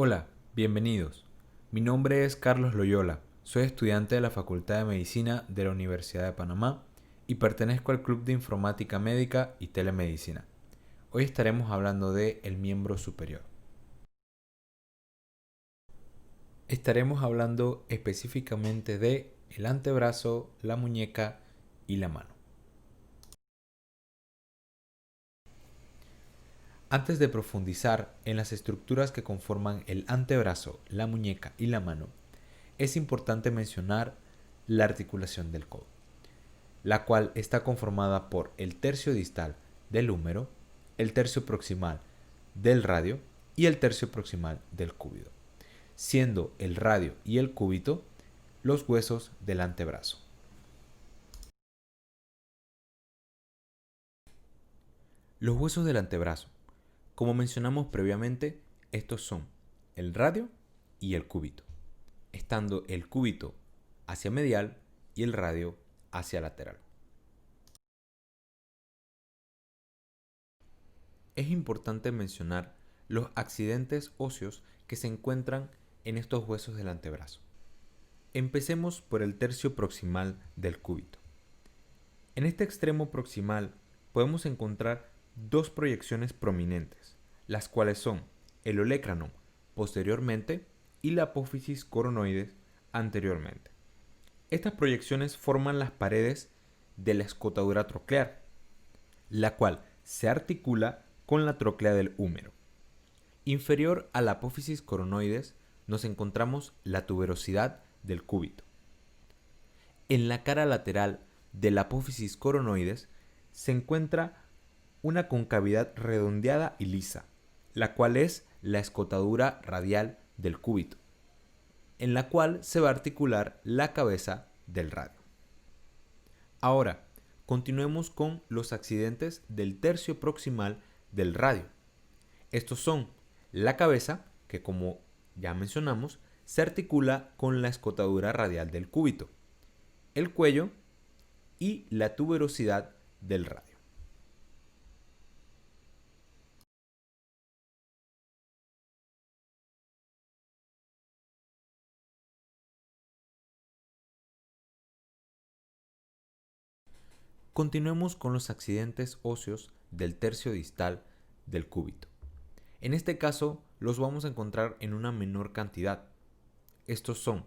Hola, bienvenidos. Mi nombre es Carlos Loyola, soy estudiante de la Facultad de Medicina de la Universidad de Panamá y pertenezco al Club de Informática Médica y Telemedicina. Hoy estaremos hablando de el miembro superior. Estaremos hablando específicamente de el antebrazo, la muñeca y la mano. Antes de profundizar en las estructuras que conforman el antebrazo, la muñeca y la mano, es importante mencionar la articulación del codo, la cual está conformada por el tercio distal del húmero, el tercio proximal del radio y el tercio proximal del cúbito, siendo el radio y el cúbito los huesos del antebrazo. Los huesos del antebrazo. Como mencionamos previamente, estos son el radio y el cúbito, estando el cúbito hacia medial y el radio hacia lateral. Es importante mencionar los accidentes óseos que se encuentran en estos huesos del antebrazo. Empecemos por el tercio proximal del cúbito. En este extremo proximal podemos encontrar dos proyecciones prominentes, las cuales son el olecranon posteriormente y la apófisis coronoides anteriormente. Estas proyecciones forman las paredes de la escotadura troclear, la cual se articula con la tróclea del húmero. Inferior a la apófisis coronoides nos encontramos la tuberosidad del cúbito. En la cara lateral de la apófisis coronoides se encuentra una concavidad redondeada y lisa, la cual es la escotadura radial del cúbito, en la cual se va a articular la cabeza del radio. Ahora, continuemos con los accidentes del tercio proximal del radio. Estos son la cabeza, que como ya mencionamos, se articula con la escotadura radial del cúbito, el cuello y la tuberosidad del radio. Continuemos con los accidentes óseos del tercio distal del cúbito. En este caso los vamos a encontrar en una menor cantidad. Estos son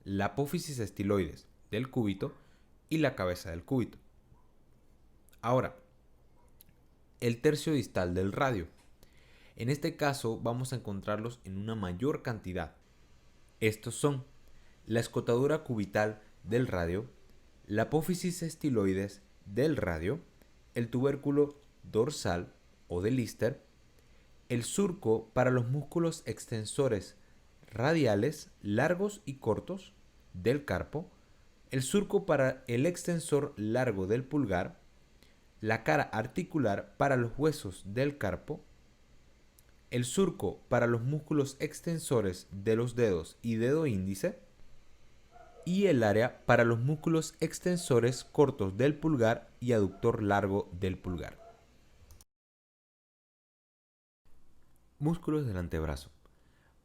la apófisis estiloides del cúbito y la cabeza del cúbito. Ahora, el tercio distal del radio. En este caso vamos a encontrarlos en una mayor cantidad. Estos son la escotadura cubital del radio, la apófisis estiloides del radio, el tubérculo dorsal o de Lister, el surco para los músculos extensores radiales largos y cortos del carpo, el surco para el extensor largo del pulgar, la cara articular para los huesos del carpo, el surco para los músculos extensores de los dedos y dedo índice, y el área para los músculos extensores cortos del pulgar y aductor largo del pulgar. Músculos del antebrazo.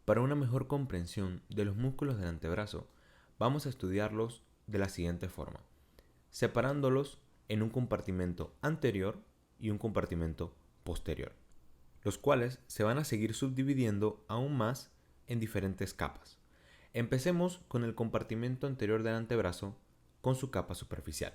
Para una mejor comprensión de los músculos del antebrazo, vamos a estudiarlos de la siguiente forma, separándolos en un compartimento anterior y un compartimento posterior, los cuales se van a seguir subdividiendo aún más en diferentes capas. Empecemos con el compartimento anterior del antebrazo con su capa superficial.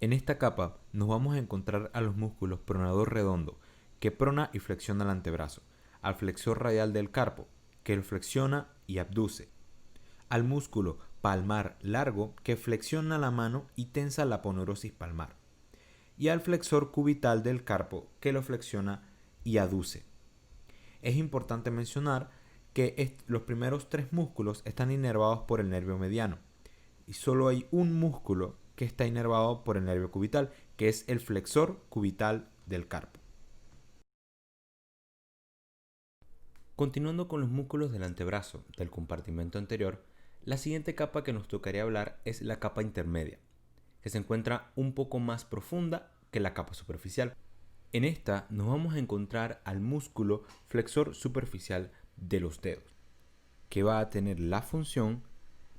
En esta capa nos vamos a encontrar a los músculos pronador redondo, que prona y flexiona el antebrazo, al flexor radial del carpo, que lo flexiona y abduce, al músculo palmar largo, que flexiona la mano y tensa la aponeurosis palmar, y al flexor cubital del carpo, que lo flexiona y aduce. Es importante mencionar que los primeros tres músculos están inervados por el nervio mediano y solo hay un músculo que está inervado por el nervio cubital, que es el flexor cubital del carpo. Continuando con los músculos del antebrazo del compartimento anterior, la siguiente capa que nos tocaría hablar es la capa intermedia, que se encuentra un poco más profunda que la capa superficial. En esta nos vamos a encontrar al músculo flexor superficial de los dedos, que va a tener la función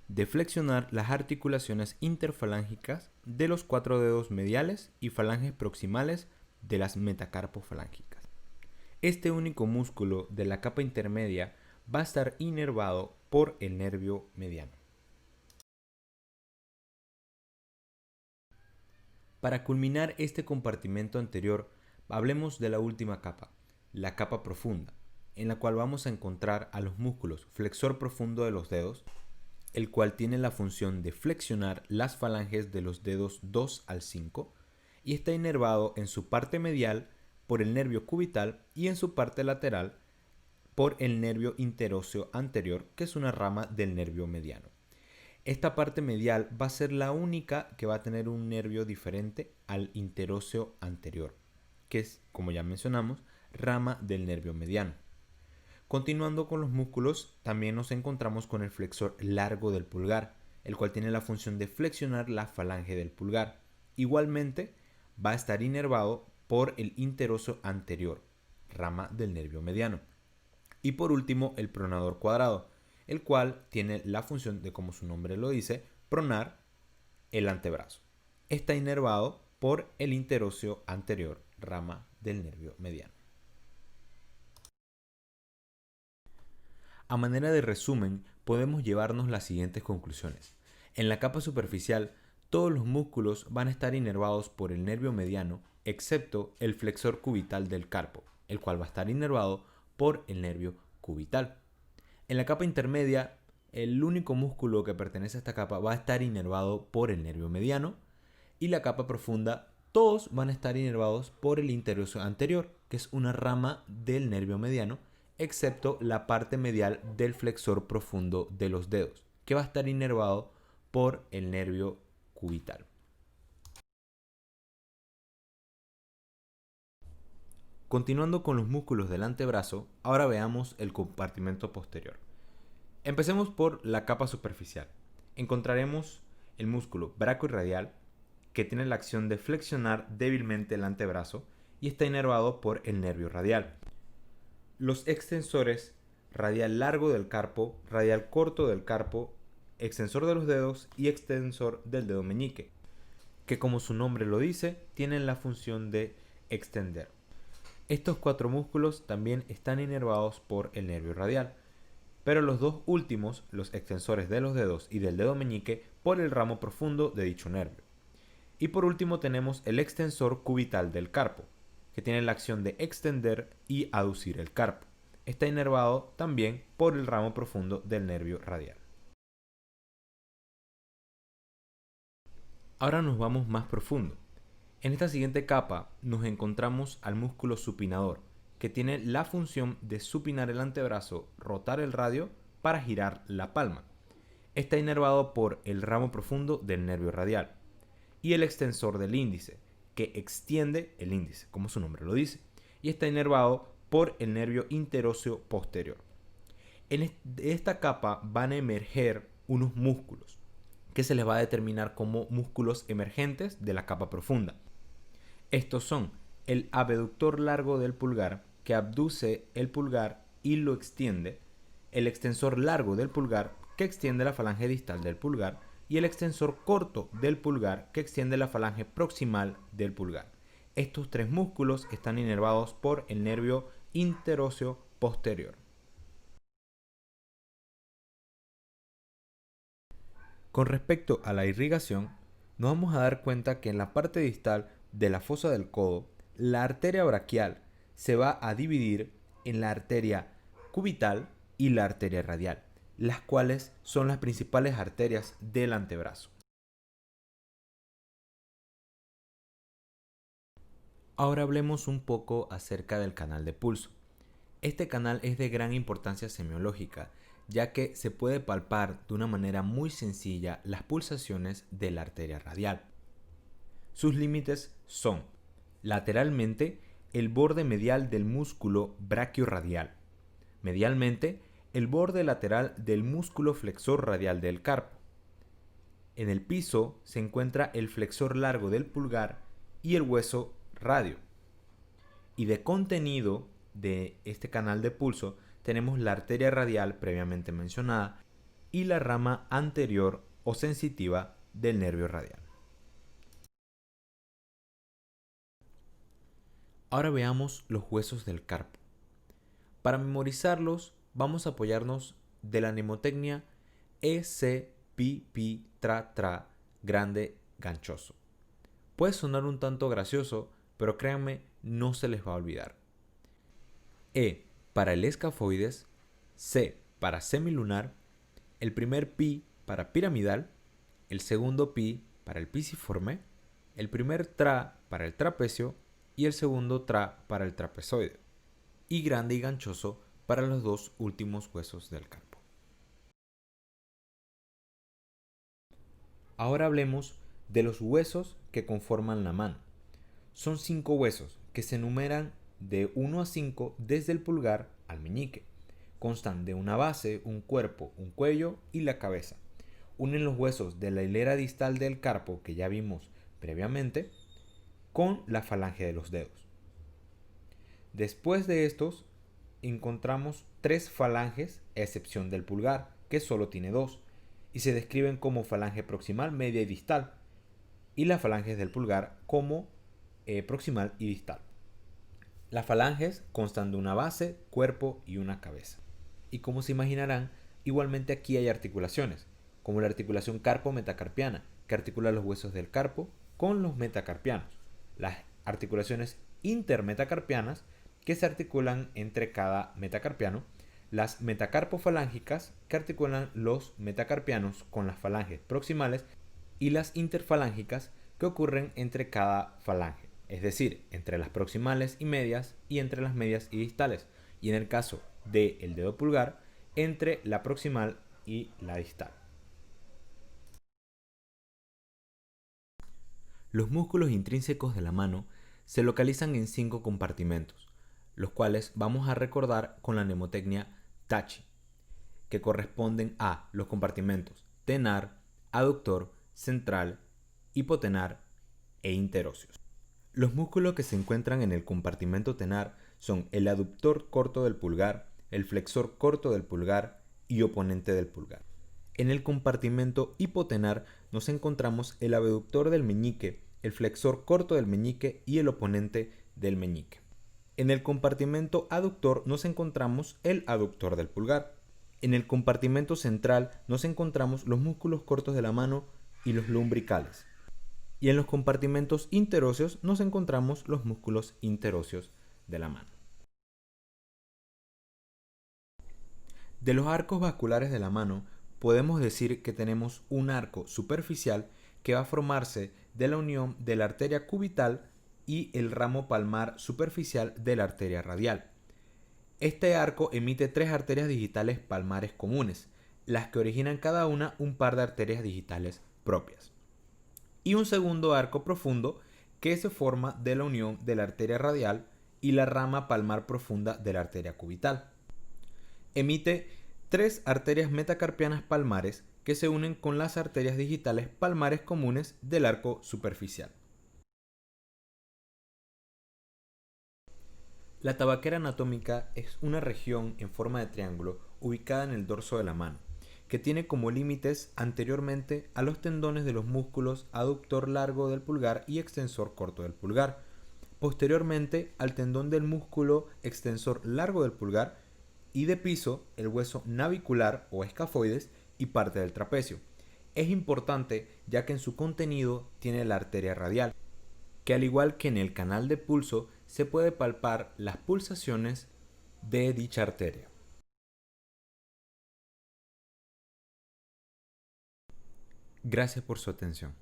de flexionar las articulaciones interfalángicas de los 4 dedos mediales y falanges proximales de las metacarpofalángicas. Este único músculo de la capa intermedia va a estar inervado por el nervio mediano. Para culminar este compartimento anterior, hablemos de la última capa, la capa profunda, en la cual vamos a encontrar a los músculos flexor profundo de los dedos, el cual tiene la función de flexionar las falanges de los dedos 2 al 5 y está inervado en su parte medial por el nervio cubital y en su parte lateral por el nervio interóseo anterior, que es una rama del nervio mediano. Esta parte medial va a ser la única que va a tener un nervio diferente al interóseo anterior, que es, como ya mencionamos, rama del nervio mediano. Continuando con los músculos, también nos encontramos con el flexor largo del pulgar, el cual tiene la función de flexionar la falange del pulgar. Igualmente, va a estar inervado por el interóseo anterior, rama del nervio mediano. Y por último, el pronador cuadrado, el cual tiene la función de, como su nombre lo dice, pronar el antebrazo. Está inervado por el interóseo anterior, rama del nervio mediano. A manera de resumen, podemos llevarnos las siguientes conclusiones. En la capa superficial, todos los músculos van a estar inervados por el nervio mediano, excepto el flexor cubital del carpo, el cual va a estar inervado por el nervio cubital. En la capa intermedia, el único músculo que pertenece a esta capa va a estar inervado por el nervio mediano, y la capa profunda, todos van a estar inervados por el interóseo anterior, que es una rama del nervio mediano, excepto la parte medial del flexor profundo de los dedos, que va a estar inervado por el nervio cubital. Continuando con los músculos del antebrazo, ahora veamos el compartimento posterior. Empecemos por la capa superficial. Encontraremos el músculo brachiorradial, que tiene la acción de flexionar débilmente el antebrazo y está inervado por el nervio radial. Los extensores radial largo del carpo, radial corto del carpo, extensor de los dedos y extensor del dedo meñique, que como su nombre lo dice, tienen la función de extender. Estos 4 músculos también están inervados por el nervio radial, pero los dos últimos, los extensores de los dedos y del dedo meñique, por el ramo profundo de dicho nervio. Y por último tenemos el extensor cubital del carpo, que tiene la acción de extender y aducir el carpo. Está inervado también por el ramo profundo del nervio radial. Ahora nos vamos más profundo. En esta siguiente capa nos encontramos al músculo supinador, que tiene la función de supinar el antebrazo, rotar el radio para girar la palma. Está inervado por el ramo profundo del nervio radial. Y el extensor del índice, que extiende el índice, como su nombre lo dice, y está inervado por el nervio interóseo posterior. En esta capa van a emerger unos músculos, que se les va a determinar como músculos emergentes de la capa profunda. Estos son el abductor largo del pulgar, que abduce el pulgar y lo extiende, el extensor largo del pulgar, que extiende la falange distal del pulgar, y el extensor corto del pulgar, que extiende la falange proximal del pulgar. Estos 3 músculos están inervados por el nervio interóseo posterior. Con respecto a la irrigación, nos vamos a dar cuenta que en la parte distal de la fosa del codo, la arteria braquial se va a dividir en la arteria cubital y la arteria radial, las cuales son las principales arterias del antebrazo. Ahora hablemos un poco acerca del canal de pulso. Este canal es de gran importancia semiológica, ya que se puede palpar de una manera muy sencilla las pulsaciones de la arteria radial. Sus límites son, lateralmente, el borde medial del músculo brachiorradial, medialmente, el borde lateral del músculo flexor radial del carpo. En el piso se encuentra el flexor largo del pulgar y el hueso radio. Y de contenido de este canal de pulso tenemos la arteria radial previamente mencionada y la rama anterior o sensitiva del nervio radial. Ahora veamos los huesos del carpo. Para memorizarlos, vamos a apoyarnos de la mnemotecnia EC, pi, pi, tra, tra, grande, ganchoso. Puede sonar un tanto gracioso, pero créanme, no se les va a olvidar. E para el escafoides, C para semilunar, el primer pi para piramidal, el segundo pi para el pisiforme, el primer tra para el trapecio y el segundo tra para el trapezoide, y grande y ganchoso para los dos últimos huesos del carpo. Ahora hablemos de los huesos que conforman la mano. Son 5 huesos que se enumeran de 1 a 5 desde el pulgar al meñique. Constan de una base, un cuerpo, un cuello y la cabeza. Unen los huesos de la hilera distal del carpo que ya vimos previamente con la falange de los dedos. Después de estos encontramos 3 falanges, a excepción del pulgar, que solo tiene 2, y se describen como falange proximal, media y distal, y las falanges del pulgar como proximal y distal. Las falanges constan de una base, cuerpo y una cabeza. Y como se imaginarán, igualmente aquí hay articulaciones, como la articulación carpo-metacarpiana, que articula los huesos del carpo con los metacarpianos. Las articulaciones intermetacarpianas, que se articulan entre cada metacarpiano. Las metacarpofalángicas, que articulan los metacarpianos con las falanges proximales. Y las interfalángicas, que ocurren entre cada falange, es decir, entre las proximales y medias y entre las medias y distales, y en el caso del dedo pulgar, entre la proximal y la distal. Los músculos intrínsecos de la mano se localizan en 5 compartimentos, los cuales vamos a recordar con la mnemotecnia TACHI, que corresponden a los compartimentos tenar, aductor, central, hipotenar e interóseos. Los músculos que se encuentran en el compartimento tenar son el aductor corto del pulgar, el flexor corto del pulgar y oponente del pulgar. En el compartimento hipotenar nos encontramos el abductor del meñique, el flexor corto del meñique y el oponente del meñique. En el compartimento aductor nos encontramos el aductor del pulgar. En el compartimento central nos encontramos los músculos cortos de la mano y los lumbricales. Y en los compartimentos interóseos nos encontramos los músculos interóseos de la mano. De los arcos vasculares de la mano, podemos decir que tenemos un arco superficial que va a formarse de la unión de la arteria cubital y el ramo palmar superficial de la arteria radial. Este arco emite 3 arterias digitales palmares comunes, las que originan cada una un par de arterias digitales propias. Y un segundo arco profundo que se forma de la unión de la arteria radial y la rama palmar profunda de la arteria cubital. Emite 3 arterias metacarpianas palmares que se unen con las arterias digitales palmares comunes del arco superficial. La tabaquera anatómica es una región en forma de triángulo ubicada en el dorso de la mano, que tiene como límites anteriormente a los tendones de los músculos aductor largo del pulgar y extensor corto del pulgar, posteriormente al tendón del músculo extensor largo del pulgar y de piso el hueso navicular o escafoides y parte del trapecio. Es importante ya que en su contenido tiene la arteria radial, que al igual que en el canal de pulso se puede palpar las pulsaciones de dicha arteria. Gracias por su atención.